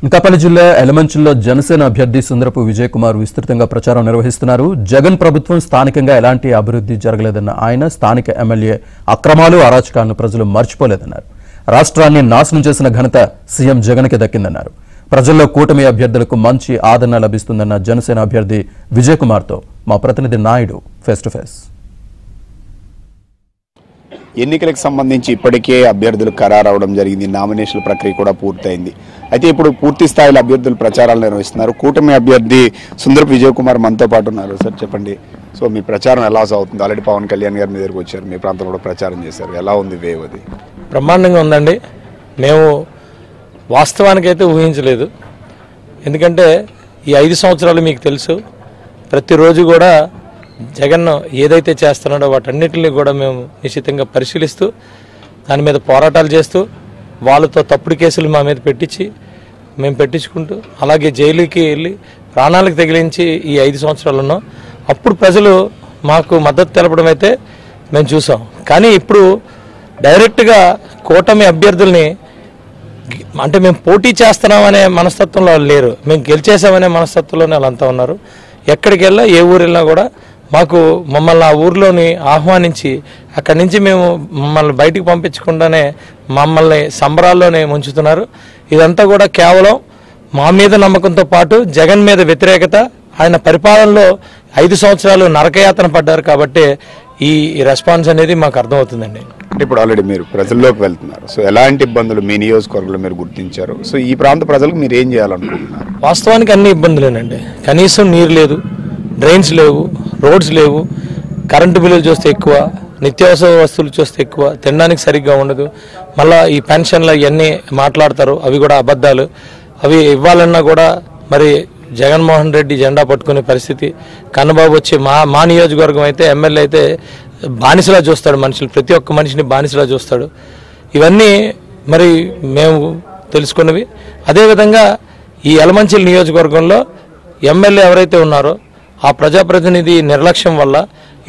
అనకాపల్లి జిల్లా ఎలమంచిలో జనసేన అభ్యర్థి సుందరపు విజయ్ కుమార్ విస్తృతంగా ప్రచారం నిర్వహిస్తున్నారు. జగన్ ప్రభుత్వం స్థానికంగా ఎలాంటి అభివృద్ధి జరగలేదన్న ఆయన స్థానిక ఎమ్మెల్యే అక్రమాలు అరాచకాలను ప్రజలు మర్చిపోలేదన్నారు. రాష్ట్రాన్ని నాశనం చేసిన ఘనత సీఎం జగన్కి దక్కిందన్నారు. ప్రజల్లో కూటమి అభ్యర్థులకు మంచి ఆదరణ లభిస్తుందన్న జనసేన అభ్యర్థి విజయ్ కుమార్తో మా ప్రతినిధి నాయుడు ఫేస్ టు ఫేస్. ఎన్నికలకు సంబంధించి ఇప్పటికే అభ్యర్థులు ఖరారవడం జరిగింది. నామినేషన్ల ప్రక్రియ కూడా పూర్తయింది. అయితే ఇప్పుడు పూర్తి స్థాయిలో అభ్యర్థులు ప్రచారాలు నిర్వహిస్తున్నారు. కూటమి అభ్యర్థి సుందరపు విజయ్ కుమార్ మనతో పాటు ఉన్నారు. సార్ చెప్పండి, సో మీ ప్రచారం ఎలా సాగుతుంది? ఆల్రెడీ పవన్ కళ్యాణ్ గారి మీ దగ్గరకు వచ్చారు, మీ ప్రాంతంలో కూడా ప్రచారం చేశారు. ఎలా ఉంది వేవ్? అది బ్రహ్మాండంగా ఉందండి. మేము వాస్తవానికైతే ఊహించలేదు. ఎందుకంటే ఈ 5 సంవత్సరాలు మీకు తెలుసు, ప్రతిరోజు కూడా జగన్ ఏదైతే చేస్తున్నాడో వాటన్నిటిని కూడా మేము నిశ్చితంగా పరిశీలిస్తూ దాని మీద పోరాటాలు చేస్తూ వాళ్ళతో తప్పుడు కేసులు మా మీద మేము పెట్టించుకుంటూ అలాగే జైలుకి వెళ్ళి ప్రాణాలకు తగిలించి ఈ 5 సంవత్సరాలు ఉన్నాం. అప్పుడు ప్రజలు మాకు మద్దతు తెలపడం అయితే మేము చూసాం. కానీ ఇప్పుడు డైరెక్ట్గా కూటమి అభ్యర్థుల్ని అంటే మేము పోటీ చేస్తున్నామనే మనస్తత్వంలో వాళ్ళు లేరు, మేము గెలిచేసామనే మనస్తత్వంలోనే వాళ్ళంతా ఉన్నారు. ఎక్కడికి వెళ్ళా ఏ ఊరు వెళ్ళినా కూడా మమ్మల్ని ఆ ఊర్లోని ఆహ్వానించి అక్కడి నుంచి మమ్మల్ని బయటికి పంపించకుండానే మమ్మల్ని సంబరాల్లోనే ముంచుతున్నారు. ఇదంతా కూడా కేవలం మా మీద నమ్మకంతో పాటు జగన్ మీద వ్యతిరేకత, ఆయన పరిపాలనలో 5 సంవత్సరాలు నరకయాతన పడ్డారు కాబట్టి ఈ రెస్పాన్స్ అనేది మాకు అర్థమవుతుందండి. అంటే ఇప్పుడు ఆల్రెడీ మీరు ప్రజల్లోకి వెళ్తున్నారు, సో ఎలాంటి ఇబ్బందులు మీ నియోజకవర్గంలో మీరు గుర్తించారు? సో ఈ ప్రాంత ప్రజలకు మీరు ఏం చేయాలనుకుంటున్నారు? వాస్తవానికి అన్ని ఇబ్బందులేనండి. కనీసం నీరు లేదు, డ్రైన్స్ లేవు, రోడ్స్ లేవు, కరెంటు బిల్లులు చూస్తే ఎక్కువ, నిత్యావసర వస్తువులు చూస్తే ఎక్కువ, తినడానికి సరిగ్గా ఉండదు. మళ్ళీ ఈ పెన్షన్లు ఇవన్నీ మాట్లాడతారు, అవి కూడా అబద్ధాలు. అవి ఇవ్వాలన్నా కూడా మరి జగన్మోహన్ రెడ్డి జెండా పట్టుకునే పరిస్థితి. కన్నబాబు వచ్చి మా నియోజకవర్గం అయితే ఎమ్మెల్యే అయితే బానిసలా చూస్తాడు, ప్రతి ఒక్క మనిషిని బానిసలా చూస్తాడు. ఇవన్నీ మరి మేము తెలుసుకున్నవి. అదేవిధంగా ఈ యలమంచిలి నియోజకవర్గంలో ఎమ్మెల్యే ఎవరైతే ఉన్నారో ఆ ప్రజాప్రతినిధి నిర్లక్ష్యం వల్ల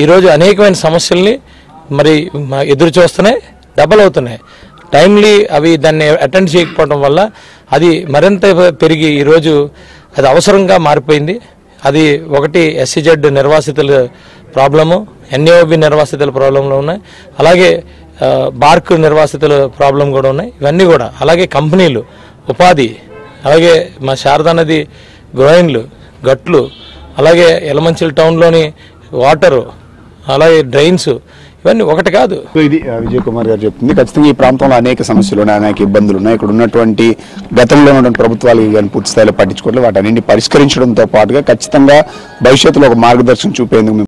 ఈరోజు అనేకమైన సమస్యల్ని మరి ఎదురు చూస్తున్నాయి, డబల్ అవుతున్నాయి. టైమ్లీ అవి దాన్ని అటెండ్ చేయకపోవడం వల్ల అది మరింత పెరిగి ఈరోజు అది అవసరంగా మారిపోయింది. అది ఒకటి SCZ నిర్వాసితుల ప్రాబ్లము, NAOB నిర్వాసితుల ప్రాబ్లంలో ఉన్నాయి, అలాగే బార్క్ నిర్వాసితుల ప్రాబ్లం కూడా ఉన్నాయి. ఇవన్నీ కూడా అలాగే కంపెనీలు, ఉపాధి, అలాగే మా శారదా నది గ్రోయిన్లు, గట్లు, అలాగే యలమంచిలి టౌన్లోని వాటరు, అలాగే డ్రైన్స్, ఇవన్నీ ఒకటి కాదు. ఇది విజయ్ కుమార్ గారు చెప్తుంది. ఖచ్చితంగా ఈ ప్రాంతంలో అనేక సమస్యలు ఉన్నాయి, అనేక ఇబ్బందులు ఉన్నాయి. ఇక్కడ ఉన్నటువంటి గతంలో ఉన్నటువంటి ప్రభుత్వాలు కానీ పూర్తి స్థాయిలో పట్టించుకోవట్లేదు. వాటన్నింటినీ పరిష్కరించడంతో పాటుగా ఖచ్చితంగా భవిష్యత్తులో ఒక మార్గదర్శనం చూపేందుకు